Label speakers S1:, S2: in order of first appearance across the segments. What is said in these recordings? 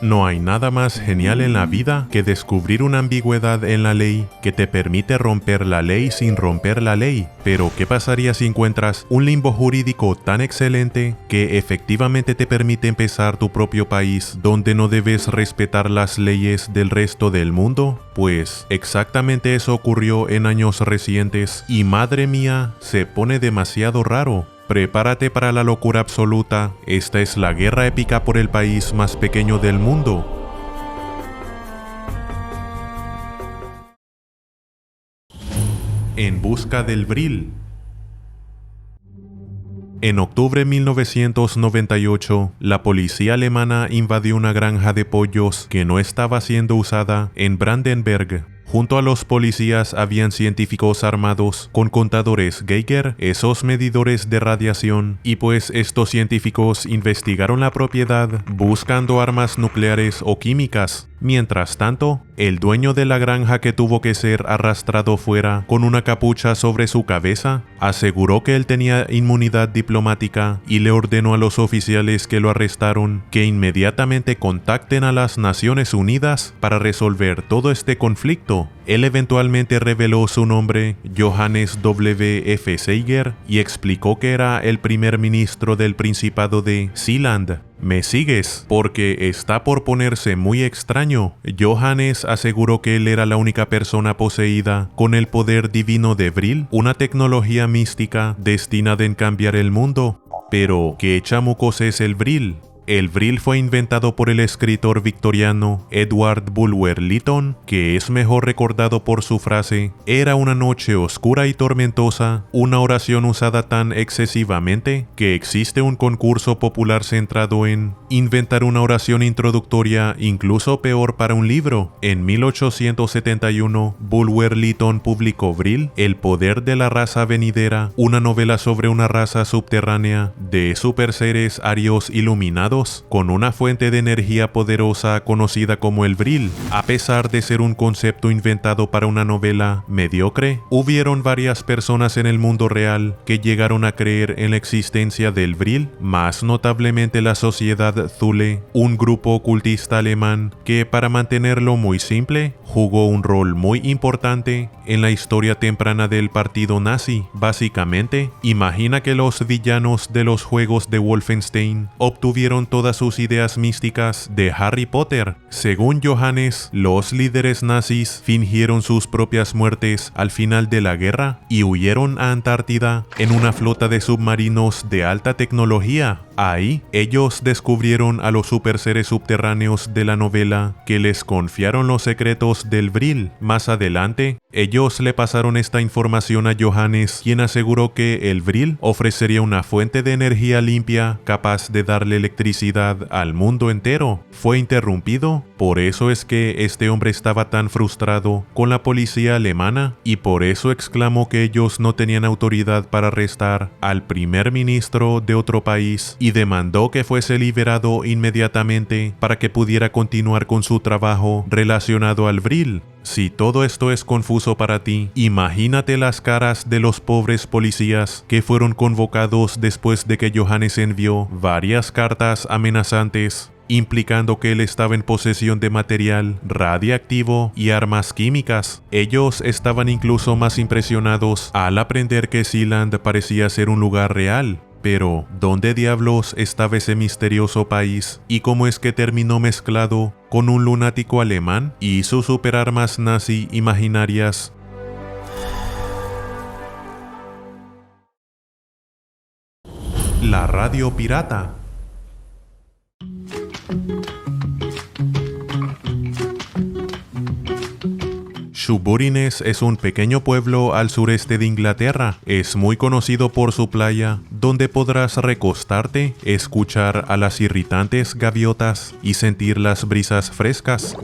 S1: No hay nada más genial en la vida que descubrir una ambigüedad en la ley que te permite romper la ley sin romper la ley. Pero, ¿qué pasaría si encuentras un limbo jurídico tan excelente que efectivamente te permite empezar tu propio país donde no debes respetar las leyes del resto del mundo? Pues exactamente eso ocurrió en años recientes y madre mía, se pone demasiado raro. Prepárate para la locura absoluta, esta es la guerra épica por el país más pequeño del mundo. En busca del Vril. En octubre de 1998, la policía alemana invadió una granja de pollos que no estaba siendo usada en Brandenburg. Junto a los policías habían científicos armados con contadores Geiger, esos medidores de radiación, y pues estos científicos investigaron la propiedad buscando armas nucleares o químicas. Mientras tanto, el dueño de la granja, que tuvo que ser arrastrado fuera con una capucha sobre su cabeza, aseguró que él tenía inmunidad diplomática y le ordenó a los oficiales que lo arrestaron que inmediatamente contacten a las Naciones Unidas para resolver todo este conflicto. Él eventualmente reveló su nombre, Johannes W. F. Seiger, y explicó que era el primer ministro del Principado de Sealand. ¿Me sigues? Porque está por ponerse muy extraño. Johannes aseguró que él era la única persona poseída con el poder divino de Vril, una tecnología mística destinada a cambiar el mundo. Pero, ¿qué chamucos es el Vril? El Vril fue inventado por el escritor victoriano Edward Bulwer Lytton, que es mejor recordado por su frase "Era una noche oscura y tormentosa", una oración usada tan excesivamente que existe un concurso popular centrado en inventar una oración introductoria incluso peor para un libro. En 1871, Bulwer Lytton publicó Vril, el poder de la raza venidera, una novela sobre una raza subterránea de superseres arios iluminados con una fuente de energía poderosa conocida como el Vril. A pesar de ser un concepto inventado para una novela mediocre, hubieron varias personas en el mundo real que llegaron a creer en la existencia del Vril, más notablemente la Sociedad Thule, un grupo ocultista alemán que, para mantenerlo muy simple, jugó un rol muy importante en la historia temprana del partido nazi. Básicamente, imagina que los villanos de los juegos de Wolfenstein obtuvieron todas sus ideas místicas de Harry Potter. Según Johannes, los líderes nazis fingieron sus propias muertes al final de la guerra y huyeron a Antártida en una flota de submarinos de alta tecnología. Ahí, ellos descubrieron a los superseres subterráneos de la novela que les confiaron los secretos del Vril. Más adelante, ellos le pasaron esta información a Johannes, quien aseguró que el Vril ofrecería una fuente de energía limpia capaz de darle electricidad al mundo entero. Fue interrumpido, por eso es que este hombre estaba tan frustrado con la policía alemana y por eso exclamó que ellos no tenían autoridad para arrestar al primer ministro de otro país y demandó que fuese liberado inmediatamente para que pudiera continuar con su trabajo relacionado al Vril. Si todo esto es confuso para ti, imagínate las caras de los pobres policías que fueron convocados después de que Johannes envió varias cartas amenazantes implicando que él estaba en posesión de material radiactivo y armas químicas. Ellos estaban incluso más impresionados al aprender que Sealand parecía ser un lugar real. Pero, ¿dónde diablos estaba ese misterioso país? ¿Y cómo es que terminó mezclado con un lunático alemán y sus superarmas nazi imaginarias? La radio pirata. Shoeburyness es un pequeño pueblo al sureste de Inglaterra. Es muy conocido por su playa, donde podrás recostarte, escuchar a las irritantes gaviotas y sentir las brisas frescas.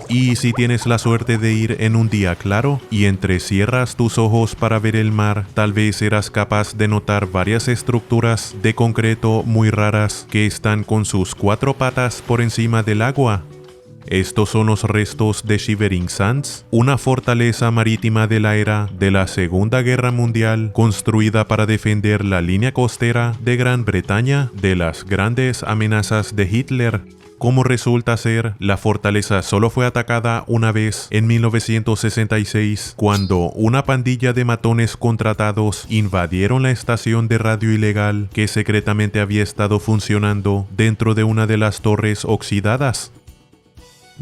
S1: Y si tienes la suerte de ir en un día claro y entrecierras tus ojos para ver el mar, tal vez serás capaz de notar varias estructuras de concreto muy raras que están con sus 4 patas por encima del agua. Estos son los restos de Shivering Sands, una fortaleza marítima de la era de la Segunda Guerra Mundial, construida para defender la línea costera de Gran Bretaña de las grandes amenazas de Hitler. Como resulta ser, la fortaleza solo fue atacada una vez en 1966, cuando una pandilla de matones contratados invadieron la estación de radio ilegal que secretamente había estado funcionando dentro de una de las torres oxidadas.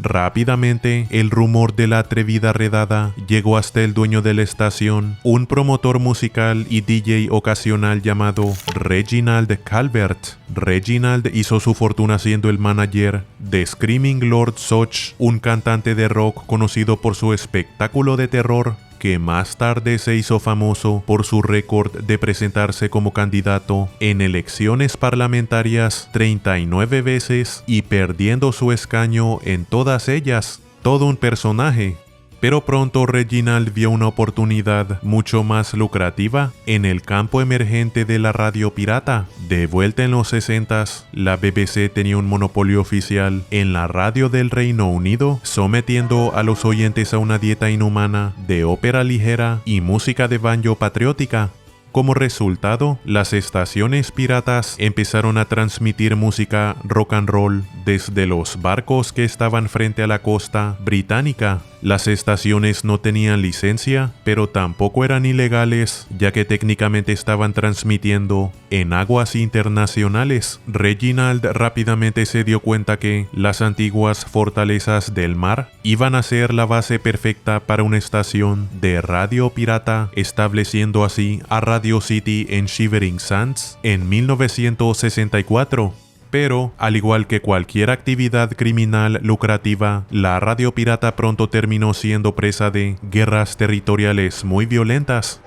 S1: Rápidamente, el rumor de la atrevida redada llegó hasta el dueño de la estación, un promotor musical y DJ ocasional llamado Reginald Calvert. Reginald hizo su fortuna siendo el manager de Screaming Lord Sutch, un cantante de rock conocido por su espectáculo de terror, que más tarde se hizo famoso por su récord de presentarse como candidato en elecciones parlamentarias 39 veces y perdiendo su escaño en todas ellas. Todo un personaje. Pero pronto Reginald vio una oportunidad mucho más lucrativa en el campo emergente de la radio pirata. De vuelta en los 60s, la BBC tenía un monopolio oficial en la radio del Reino Unido, sometiendo a los oyentes a una dieta inhumana de ópera ligera y música de banjo patriótica. Como resultado, las estaciones piratas empezaron a transmitir música rock and roll desde los barcos que estaban frente a la costa británica. Las estaciones no tenían licencia, pero tampoco eran ilegales, ya que técnicamente estaban transmitiendo en aguas internacionales. Reginald rápidamente se dio cuenta que las antiguas fortalezas del mar iban a ser la base perfecta para una estación de radio pirata, estableciendo así a Radio City en Shivering Sands en 1964. Pero, al igual que cualquier actividad criminal lucrativa, la radio pirata pronto terminó siendo presa de guerras territoriales muy violentas.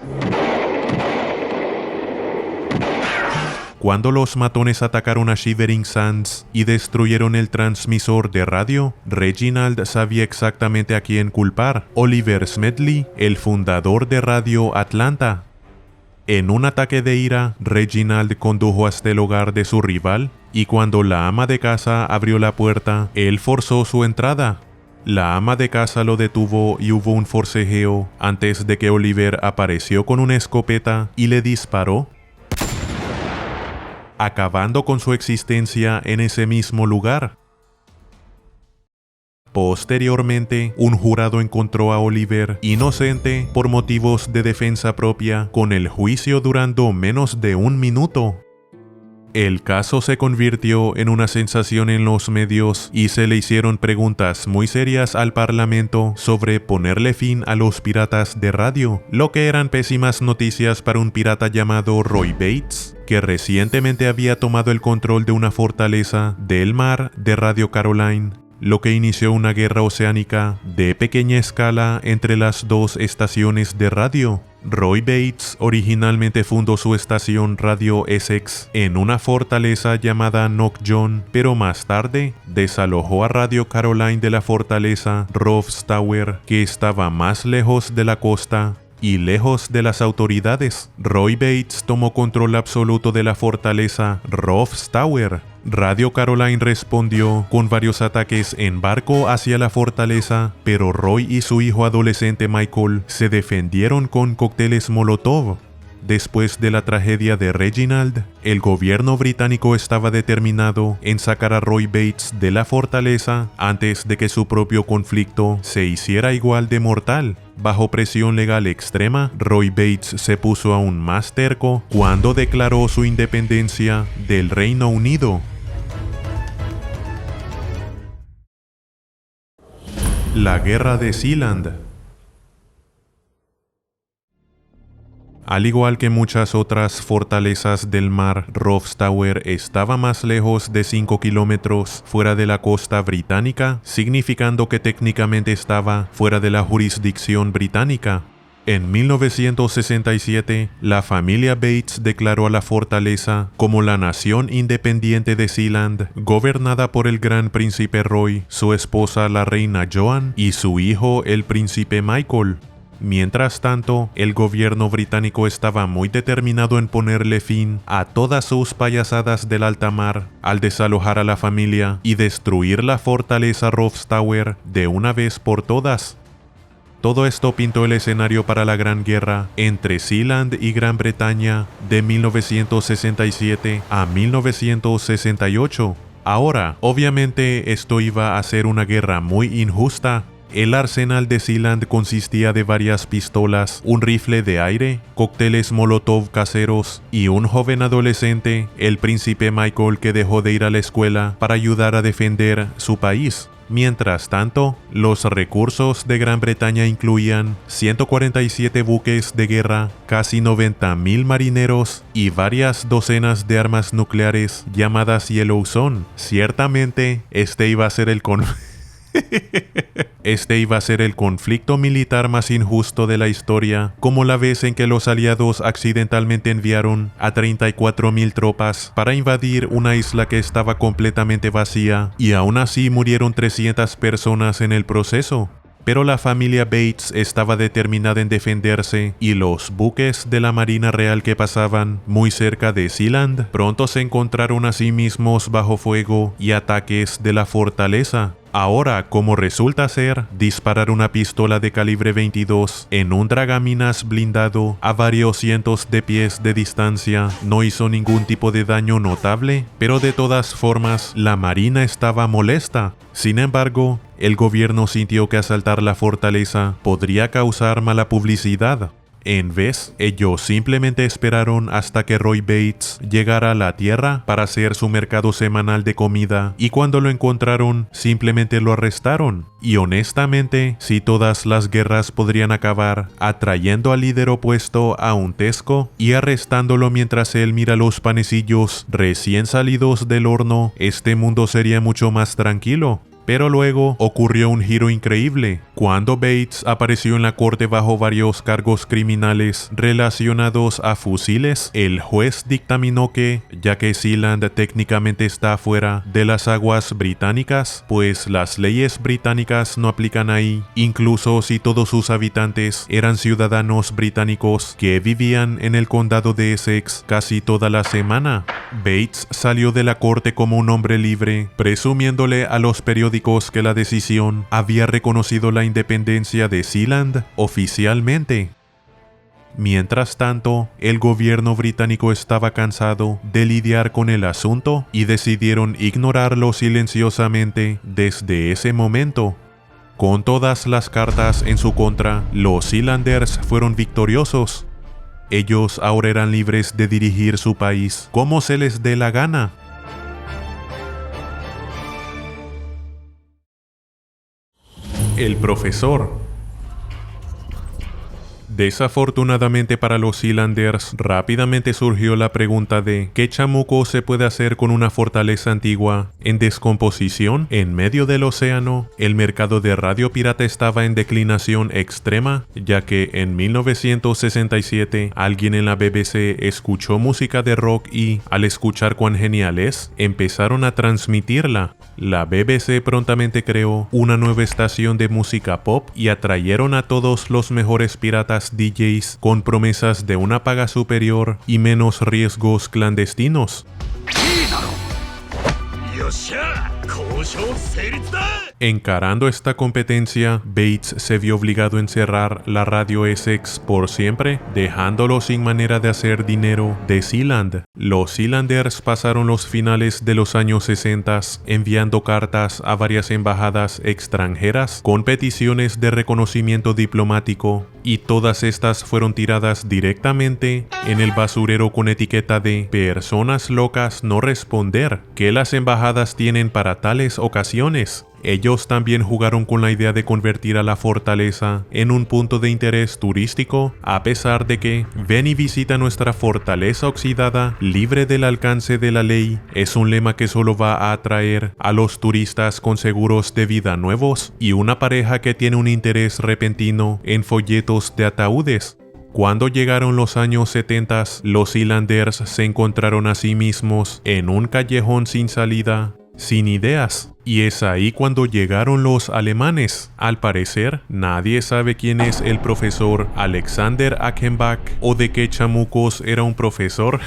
S1: Cuando los matones atacaron a Shivering Sands y destruyeron el transmisor de radio, Reginald sabía exactamente a quién culpar: Oliver Smedley, el fundador de Radio Atlanta. En un ataque de ira, Reginald condujo hasta el hogar de su rival, y cuando la ama de casa abrió la puerta, él forzó su entrada. La ama de casa lo detuvo y hubo un forcejeo antes de que Oliver apareció con una escopeta y le disparó, acabando con su existencia en ese mismo lugar. Posteriormente, un jurado encontró a Oliver inocente por motivos de defensa propia, con el juicio durando menos de 1 minuto. El caso se convirtió en una sensación en los medios y se le hicieron preguntas muy serias al Parlamento sobre ponerle fin a los piratas de radio, lo que eran pésimas noticias para un pirata llamado Roy Bates, que recientemente había tomado el control de una fortaleza del mar de Radio Caroline, lo que inició una guerra oceánica de pequeña escala entre las dos estaciones de radio. Roy Bates originalmente fundó su estación Radio Essex en una fortaleza llamada Knockjohn, pero más tarde desalojó a Radio Caroline de la fortaleza Rofes Tower, que estaba más lejos de la costa y lejos de las autoridades. Roy Bates tomó control absoluto de la fortaleza Rofes Tower. Radio Caroline respondió con varios ataques en barco hacia la fortaleza, pero Roy y su hijo adolescente Michael se defendieron con cócteles Molotov. Después de la tragedia de Reginald, el gobierno británico estaba determinado en sacar a Roy Bates de la fortaleza antes de que su propio conflicto se hiciera igual de mortal. Bajo presión legal extrema, Roy Bates se puso aún más terco cuando declaró su independencia del Reino Unido. La Guerra de Sealand. Al igual que muchas otras fortalezas del mar, Rofes Tower estaba más lejos de 5 kilómetros fuera de la costa británica, significando que técnicamente estaba fuera de la jurisdicción británica. En 1967, la familia Bates declaró a la fortaleza como la nación independiente de Sealand, gobernada por el gran príncipe Roy, su esposa la reina Joan y su hijo el príncipe Michael. Mientras tanto, el gobierno británico estaba muy determinado en ponerle fin a todas sus payasadas del alta mar al desalojar a la familia y destruir la fortaleza Rofes Tower de una vez por todas. Todo esto pintó el escenario para la Gran Guerra entre Sealand y Gran Bretaña de 1967 a 1968. Ahora, obviamente esto iba a ser una guerra muy injusta. El arsenal de Sealand consistía de varias pistolas, un rifle de aire, cócteles Molotov caseros y un joven adolescente, el príncipe Michael, que dejó de ir a la escuela para ayudar a defender su país. Mientras tanto, los recursos de Gran Bretaña incluían 147 buques de guerra, casi 90,000 marineros y varias docenas de armas nucleares llamadas Yellowstone. Ciertamente, este iba a ser el conflicto militar más injusto de la historia, como la vez en que los aliados accidentalmente enviaron a 34,000 tropas para invadir una isla que estaba completamente vacía, y aún así murieron 300 personas en el proceso. Pero la familia Bates estaba determinada en defenderse, y los buques de la Marina Real que pasaban muy cerca de Sealand pronto se encontraron a sí mismos bajo fuego y ataques de la fortaleza. Ahora, como resulta ser, disparar una pistola de calibre 22 en un dragaminas blindado a varios cientos de pies de distancia no hizo ningún tipo de daño notable, pero de todas formas la Marina estaba molesta. Sin embargo, el gobierno sintió que asaltar la fortaleza podría causar mala publicidad. En vez, ellos simplemente esperaron hasta que Roy Bates llegara a la tierra para hacer su mercado semanal de comida, y cuando lo encontraron, simplemente lo arrestaron. Y honestamente, si todas las guerras podrían acabar atrayendo al líder opuesto a un Tesco y arrestándolo mientras él mira los panecillos recién salidos del horno, este mundo sería mucho más tranquilo. Pero luego ocurrió un giro increíble. Cuando Bates apareció en la corte bajo varios cargos criminales relacionados a fusiles, el juez dictaminó que, ya que Sealand técnicamente está fuera de las aguas británicas, pues las leyes británicas no aplican ahí, incluso si todos sus habitantes eran ciudadanos británicos que vivían en el condado de Essex casi toda la semana. Bates salió de la corte como un hombre libre, presumiéndole a los periódicos que la decisión había reconocido la independencia de Sealand oficialmente. Mientras tanto, el gobierno británico estaba cansado de lidiar con el asunto y decidieron ignorarlo silenciosamente desde ese momento. Con todas las cartas en su contra, los Sealanders fueron victoriosos. Ellos ahora eran libres de dirigir su país como se les dé la gana. El profesor. Desafortunadamente para los Sealanders, rápidamente surgió la pregunta de ¿qué chamuco se puede hacer con una fortaleza antigua en descomposición en medio del océano? El mercado de radio pirata estaba en declinación extrema, ya que en 1967 alguien en la BBC escuchó música de rock y, al escuchar cuán genial es, empezaron a transmitirla. La BBC prontamente creó una nueva estación de música pop y atrayeron a todos los mejores piratas DJs con promesas de una paga superior y menos riesgos clandestinos. Encarando esta competencia, Bates se vio obligado a encerrar la radio Essex por siempre, dejándolo sin manera de hacer dinero de Sealand. Los Sealanders pasaron los finales de los años 60 enviando cartas a varias embajadas extranjeras con peticiones de reconocimiento diplomático, y todas estas fueron tiradas directamente en el basurero con etiqueta de "personas locas no responder", que las embajadas tienen para tales ocasiones. Ellos también jugaron con la idea de convertir a la fortaleza en un punto de interés turístico, a pesar de que "ven y visita nuestra fortaleza oxidada, libre del alcance de la ley", es un lema que solo va a atraer a los turistas con seguros de vida nuevos y una pareja que tiene un interés repentino en folletos de ataúdes. Cuando llegaron los años 70, los Sealanders se encontraron a sí mismos en un callejón sin salida, sin ideas. Y es ahí cuando llegaron los alemanes. Al parecer, nadie sabe quién es el profesor Alexander Achenbach o de qué chamucos era un profesor.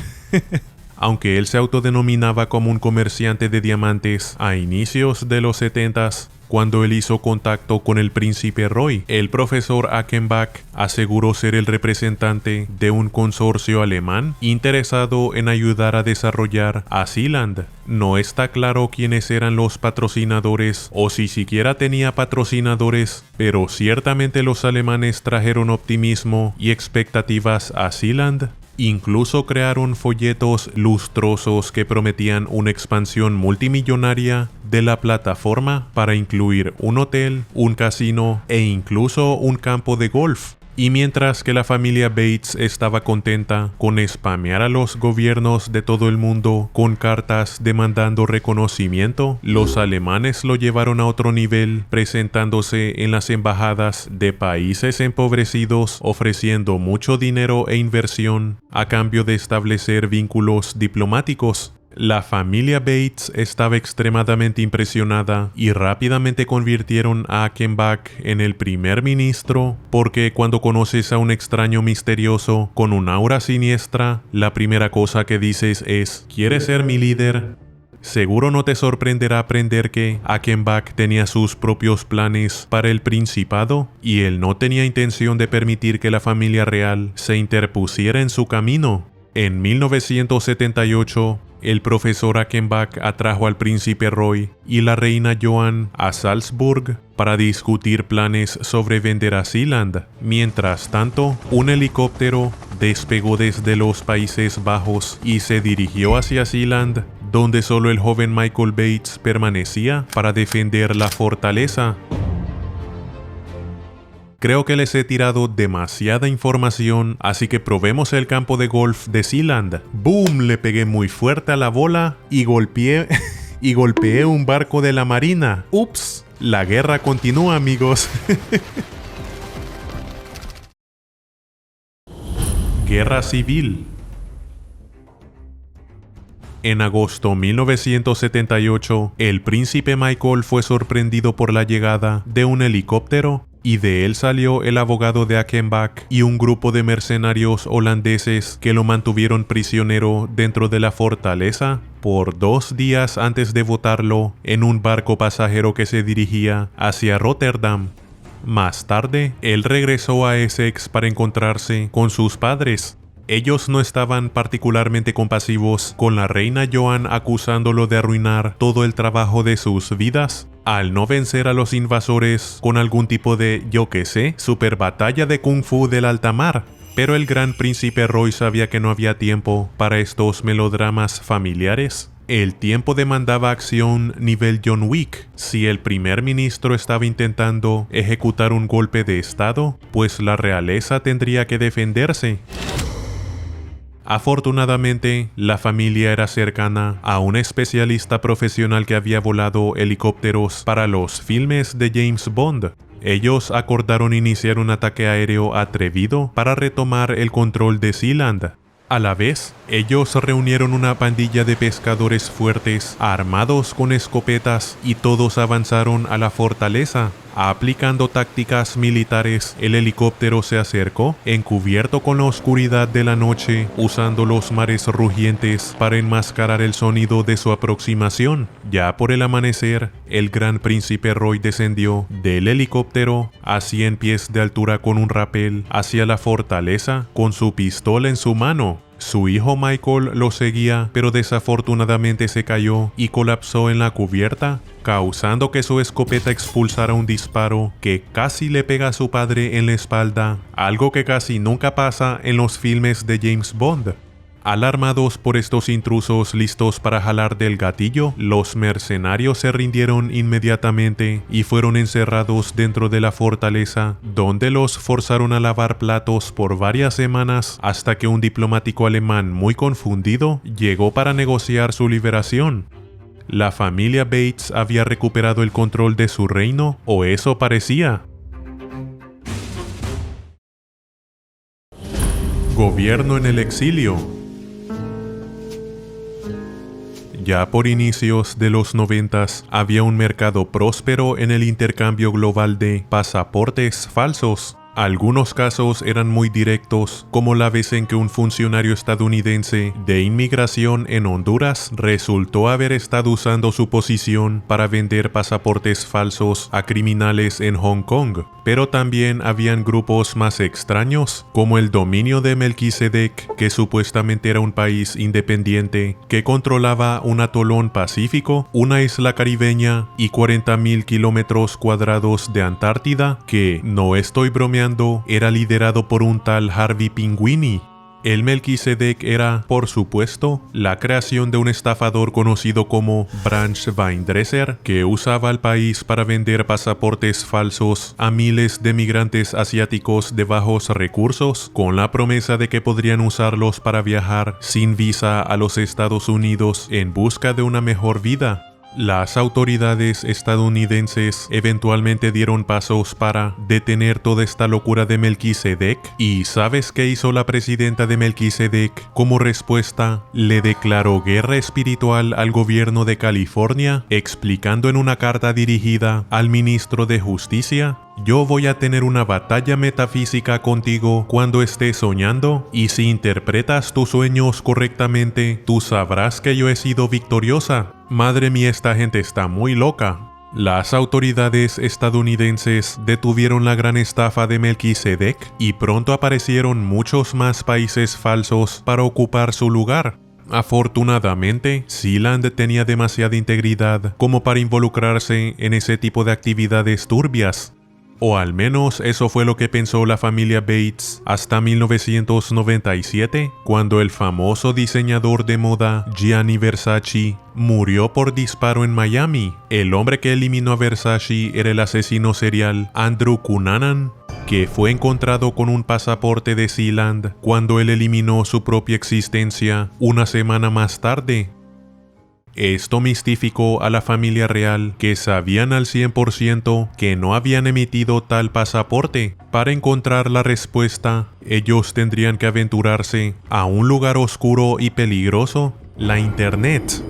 S1: Aunque él se autodenominaba como un comerciante de diamantes a inicios de los 70s, Cuando él hizo contacto con el príncipe Roy, el profesor Achenbach aseguró ser el representante de un consorcio alemán interesado en ayudar a desarrollar a Sealand. No está claro quiénes eran los patrocinadores o si siquiera tenía patrocinadores, pero ciertamente los alemanes trajeron optimismo y expectativas a Sealand. Incluso crearon folletos lustrosos que prometían una expansión multimillonaria de la plataforma para incluir un hotel, un casino e incluso un campo de golf. Y mientras que la familia Bates estaba contenta con spamear a los gobiernos de todo el mundo con cartas demandando reconocimiento, los alemanes lo llevaron a otro nivel, presentándose en las embajadas de países empobrecidos ofreciendo mucho dinero e inversión a cambio de establecer vínculos diplomáticos. La familia Bates estaba extremadamente impresionada y rápidamente convirtieron a Achenbach en el primer ministro, porque cuando conoces a un extraño misterioso con un aura siniestra, la primera cosa que dices es ¿quieres ser mi líder? Seguro no te sorprenderá aprender que Achenbach tenía sus propios planes para el principado y él no tenía intención de permitir que la familia real se interpusiera en su camino. En 1978, el profesor Achenbach atrajo al príncipe Roy y la reina Joan a Salzburg para discutir planes sobre vender a Sealand. Mientras tanto, un helicóptero despegó desde los Países Bajos y se dirigió hacia Sealand, donde solo el joven Michael Bates permanecía para defender la fortaleza. Creo que les he tirado demasiada información, así que probemos el campo de golf de Sealand. ¡Boom! Le pegué muy fuerte a la bola y golpeé un barco de la marina. ¡Ups! La guerra continúa, amigos. Guerra civil. En agosto de 1978, el príncipe Michael fue sorprendido por la llegada de un helicóptero y de él salió el abogado de Achenbach y un grupo de mercenarios holandeses que lo mantuvieron prisionero dentro de la fortaleza por 2 días antes de botarlo en un barco pasajero que se dirigía hacia Rotterdam. Más tarde, él regresó a Essex para encontrarse con sus padres. Ellos no estaban particularmente compasivos con la reina Joan acusándolo de arruinar todo el trabajo de sus vidas al no vencer a los invasores con algún tipo de, super batalla de kung fu del alta mar. Pero el gran príncipe Roy sabía que no había tiempo para estos melodramas familiares. El tiempo demandaba acción nivel John Wick. Si el primer ministro estaba intentando ejecutar un golpe de estado, pues la realeza tendría que defenderse. Afortunadamente, la familia era cercana a un especialista profesional que había volado helicópteros para los filmes de James Bond. Ellos acordaron iniciar un ataque aéreo atrevido para retomar el control de Sealand. A la vez, ellos reunieron una pandilla de pescadores fuertes, armados con escopetas, y todos avanzaron a la fortaleza. Aplicando tácticas militares, el helicóptero se acercó, encubierto con la oscuridad de la noche, usando los mares rugientes para enmascarar el sonido de su aproximación. Ya por el amanecer, el gran príncipe Roy descendió del helicóptero a 100 pies de altura con un rapel hacia la fortaleza, con su pistola en su mano. Su hijo Michael lo seguía, pero desafortunadamente se cayó y colapsó en la cubierta, causando que su escopeta expulsara un disparo que casi le pega a su padre en la espalda, algo que casi nunca pasa en los filmes de James Bond. Alarmados por estos intrusos listos para jalar del gatillo, los mercenarios se rindieron inmediatamente y fueron encerrados dentro de la fortaleza, donde los forzaron a lavar platos por varias semanas hasta que un diplomático alemán muy confundido llegó para negociar su liberación. La familia Bates había recuperado el control de su reino, o eso parecía. Gobierno en el exilio. Ya por inicios de los 90 había un mercado próspero en el intercambio global de pasaportes falsos. Algunos casos eran muy directos, como la vez en que un funcionario estadounidense de inmigración en Honduras resultó haber estado usando su posición para vender pasaportes falsos a criminales en Hong Kong. Pero también habían grupos más extraños, como el dominio de Melquisedec, que supuestamente era un país independiente que controlaba un atolón pacífico, una isla caribeña y 40.000 kilómetros cuadrados de Antártida, que, no estoy bromeando, era liderado por un tal Harvey Pinguini. El Melquisedec era, por supuesto, la creación de un estafador conocido como Branch Weindresser, que usaba el país para vender pasaportes falsos a miles de migrantes asiáticos de bajos recursos, con la promesa de que podrían usarlos para viajar sin visa a los Estados Unidos en busca de una mejor vida. Las autoridades estadounidenses eventualmente dieron pasos para detener toda esta locura de Melquisedec. ¿Y sabes qué hizo la presidenta de Melquisedec? Como respuesta, le declaró guerra espiritual al gobierno de California, explicando en una carta dirigida al ministro de Justicia: yo voy a tener una batalla metafísica contigo cuando estés soñando, y si interpretas tus sueños correctamente, tú sabrás que yo he sido victoriosa. Madre mía, esta gente está muy loca. Las autoridades estadounidenses detuvieron la gran estafa de Melquisedec y pronto aparecieron muchos más países falsos para ocupar su lugar. Afortunadamente, Sealand tenía demasiada integridad como para involucrarse en ese tipo de actividades turbias. O al menos eso fue lo que pensó la familia Bates hasta 1997, cuando el famoso diseñador de moda Gianni Versace murió por disparo en Miami. El hombre que eliminó a Versace era el asesino serial Andrew Cunanan, que fue encontrado con un pasaporte de Sealand cuando él eliminó su propia existencia una semana más tarde. Esto mistificó a la familia real, que sabían al 100% que no habían emitido tal pasaporte. Para encontrar la respuesta, ellos tendrían que aventurarse a un lugar oscuro y peligroso: la Internet.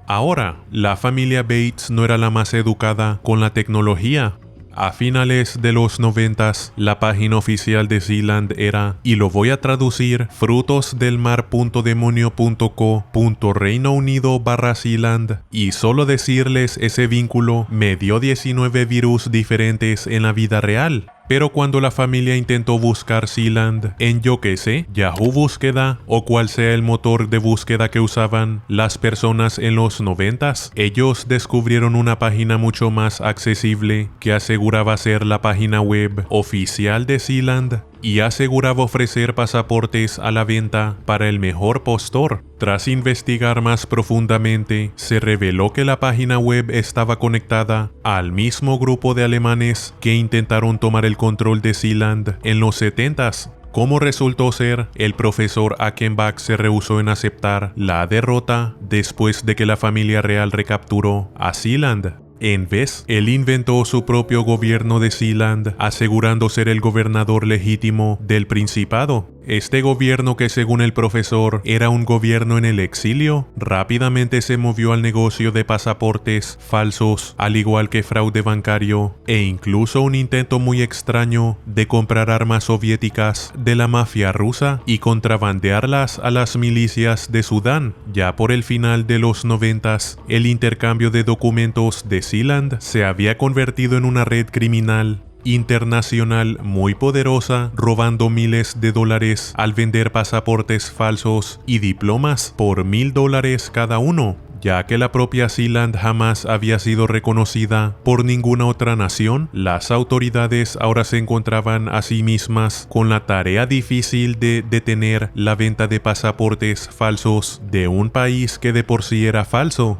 S1: Ahora, la familia Bates no era la más educada con la tecnología. A finales de los 90s, la página oficial de Sealand era, y lo voy a traducir, frutosdelmar.demonio.co.Reino Unido/Sealand, y solo decirles ese vínculo me dio 19 virus diferentes en la vida real. Pero cuando la familia intentó buscar Sealand en, yo que sé, Yahoo Búsqueda o cual sea el motor de búsqueda que usaban las personas en los 90s, ellos descubrieron una página mucho más accesible que aseguraba ser la página web oficial de Sealand y aseguraba ofrecer pasaportes a la venta para el mejor postor. Tras investigar más profundamente, se reveló que la página web estaba conectada al mismo grupo de alemanes que intentaron tomar el control de Sealand en los 70s. Como resultó ser, el profesor Achenbach se rehusó en aceptar la derrota después de que la familia real recapturó a Sealand. En vez, él inventó su propio gobierno de Sealand, asegurando ser el gobernador legítimo del Principado. Este gobierno, que según el profesor era un gobierno en el exilio, rápidamente se movió al negocio de pasaportes falsos, al igual que fraude bancario, e incluso un intento muy extraño de comprar armas soviéticas de la mafia rusa y contrabandearlas a las milicias de Sudán. Ya por el final de los 90s, el intercambio de documentos de Sealand se había convertido en una red criminal internacional muy poderosa, robando miles de dólares al vender pasaportes falsos y diplomas por $1,000 cada uno, ya que la propia Sealand jamás había sido reconocida por ninguna otra nación. Las autoridades ahora se encontraban a sí mismas con la tarea difícil de detener la venta de pasaportes falsos de un país que de por sí era falso.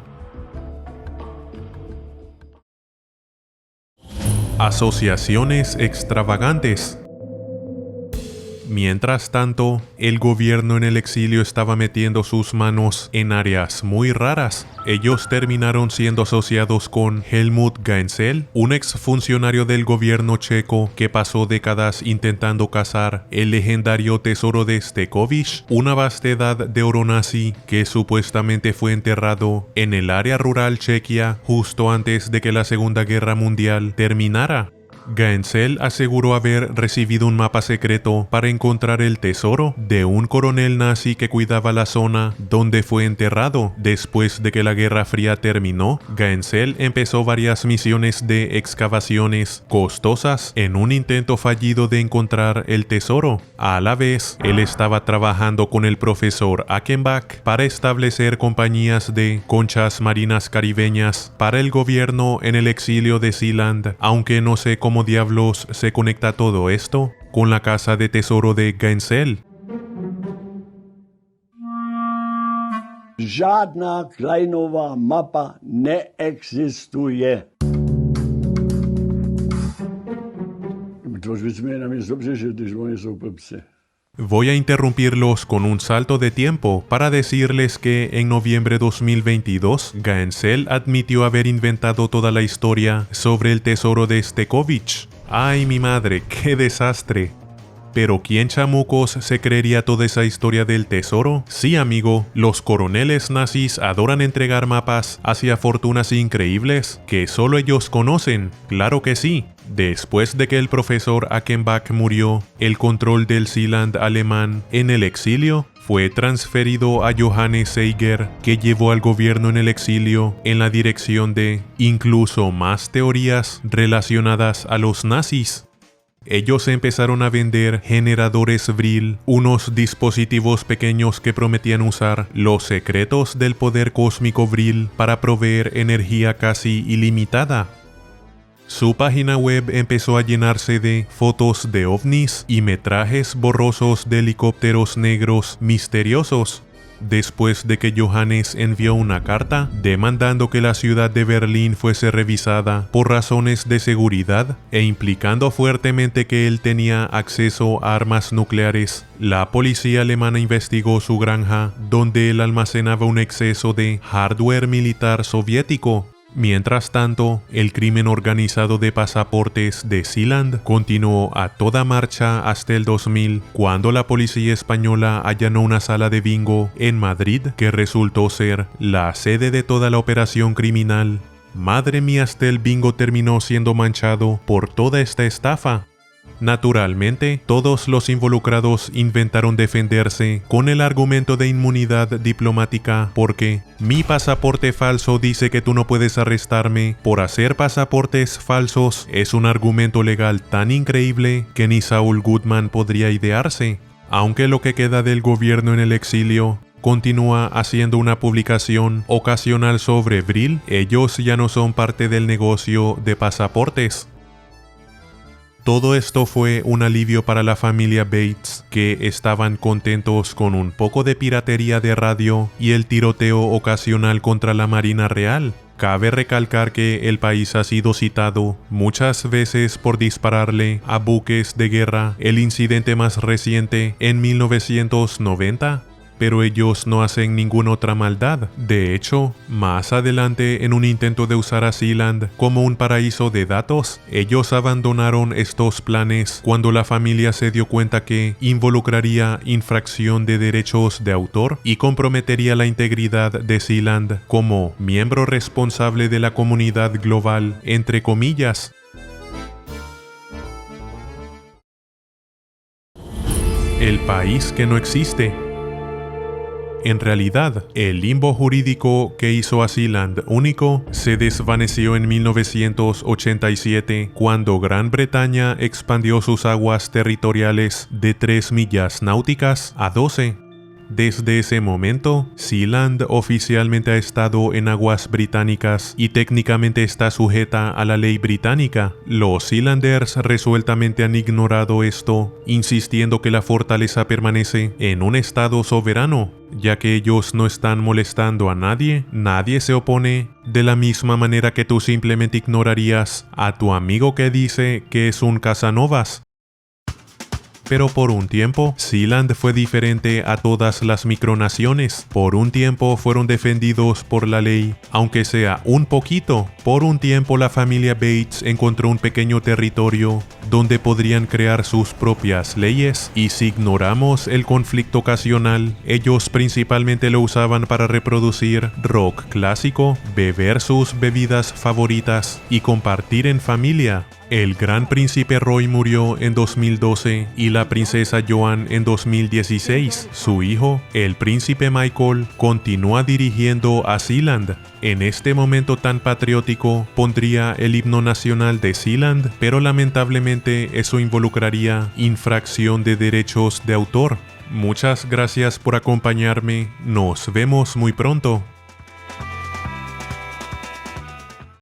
S1: Asociaciones extravagantes. Mientras tanto, el gobierno en el exilio estaba metiendo sus manos en áreas muy raras. Ellos terminaron siendo asociados con Helmut Gansel, un exfuncionario del gobierno checo que pasó décadas intentando cazar el legendario tesoro de Stekhovich, una vastedad de oro nazi que supuestamente fue enterrado en el área rural chequia justo antes de que la Segunda Guerra Mundial terminara. Gaensel aseguró haber recibido un mapa secreto para encontrar el tesoro de un coronel nazi que cuidaba la zona donde fue enterrado. Después de que la Guerra Fría terminó, Gaensel empezó varias misiones de excavaciones costosas en un intento fallido de encontrar el tesoro. A la vez, él estaba trabajando con el profesor Achenbach para establecer compañías de conchas marinas caribeñas para el gobierno en el exilio de Sealand, aunque no sé cómo diablos se conecta todo esto con la casa de tesoro de Gaensel.
S2: Žádná Kleinová mapa neexistuje.
S1: Voy a interrumpirlos con un salto de tiempo para decirles que en noviembre de 2022, Gaensel admitió haber inventado toda la historia sobre el tesoro de Stekovich. ¡Ay, mi madre, qué desastre! ¿Pero quién chamucos se creería toda esa historia del tesoro? Sí, amigo, los coroneles nazis adoran entregar mapas hacia fortunas increíbles que solo ellos conocen. Claro que sí. Después de que el profesor Achenbach murió, el control del Sealand alemán en el exilio fue transferido a Johannes Seiger, que llevó al gobierno en el exilio en la dirección de incluso más teorías relacionadas a los nazis. Ellos empezaron a vender generadores Vril, unos dispositivos pequeños que prometían usar los secretos del poder cósmico Vril para proveer energía casi ilimitada. Su página web empezó a llenarse de fotos de ovnis y metrajes borrosos de helicópteros negros misteriosos. Después de que Johannes envió una carta demandando que la ciudad de Berlín fuese revisada por razones de seguridad e implicando fuertemente que él tenía acceso a armas nucleares, la policía alemana investigó su granja, donde él almacenaba un exceso de hardware militar soviético. Mientras tanto, el crimen organizado de pasaportes de Sealand continuó a toda marcha hasta el 2000, cuando la policía española allanó una sala de bingo en Madrid que resultó ser la sede de toda la operación criminal. Madre mía, hasta el bingo terminó siendo manchado por toda esta estafa. Naturalmente, todos los involucrados intentaron defenderse con el argumento de inmunidad diplomática porque mi pasaporte falso dice que tú no puedes arrestarme por hacer pasaportes falsos. Es un argumento legal tan increíble que ni Saul Goodman podría idearse. Aunque lo que queda del gobierno en el exilio continúa haciendo una publicación ocasional sobre Vril, ellos ya no son parte del negocio de pasaportes. Todo esto fue un alivio para la familia Bates, que estaban contentos con un poco de piratería de radio y el tiroteo ocasional contra la Marina Real. Cabe recalcar que el país ha sido citado muchas veces por dispararle a buques de guerra, el incidente más reciente en 1990. Pero ellos no hacen ninguna otra maldad. De hecho, más adelante, en un intento de usar a Sealand como un paraíso de datos, ellos abandonaron estos planes cuando la familia se dio cuenta que involucraría infracción de derechos de autor y comprometería la integridad de Sealand como miembro responsable de la comunidad global, entre comillas. El país que no existe. En realidad, el limbo jurídico que hizo a Sealand único se desvaneció en 1987 cuando Gran Bretaña expandió sus aguas territoriales de 3 millas náuticas a 12. Desde ese momento, Sealand oficialmente ha estado en aguas británicas y técnicamente está sujeta a la ley británica. Los Sealanders resueltamente han ignorado esto, insistiendo que la fortaleza permanece en un estado soberano, ya que ellos no están molestando a nadie, nadie se opone, de la misma manera que tú simplemente ignorarías a tu amigo que dice que es un cazanovas. Pero por un tiempo, Sealand fue diferente a todas las micronaciones. Por un tiempo fueron defendidos por la ley, aunque sea un poquito. Por un tiempo la familia Bates encontró un pequeño territorio donde podrían crear sus propias leyes, y si ignoramos el conflicto ocasional, ellos principalmente lo usaban para reproducir rock clásico, beber sus bebidas favoritas y compartir en familia. El gran príncipe Roy murió en 2012 y la princesa Joan en 2016. Su hijo, el príncipe Michael, continúa dirigiendo a Sealand. En este momento tan patriótico, pondría el himno nacional de Sealand, pero lamentablemente eso involucraría infracción de derechos de autor. Muchas gracias por acompañarme. Nos vemos muy pronto.